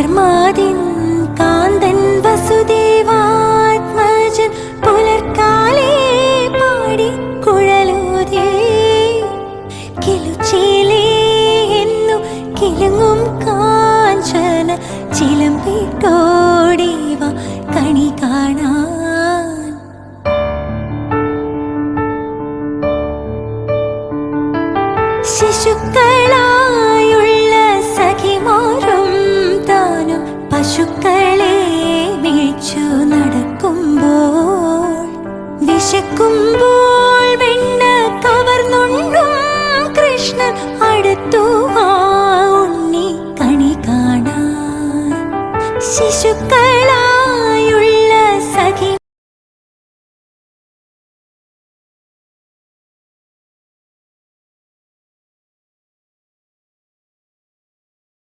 ധർമാദിൻ കാന്തൻ വസുദേവാത്മജൻ പുലർക്കാലേ പാടി കുഴലൂതേ കിലുച്ചേലേ എന്നു കിലുങ്ങും കാഞ്ചന ചിലമ്പിട്ടോടേവ കണി കാണാൻ. ശിശുക്കളായുള്ള സഖിമാരും താനും പശുക്കളെ മേച്ചു നടക്കുമ്പോൾ വിശക്കുമ്പോൾ വെണ്ണ കവർന്നുണ്ണും കൃഷ്ണൻ അടുത്തു വാ ഉണ്ണി കണി കാണാൻ. ശിശുക്കൾ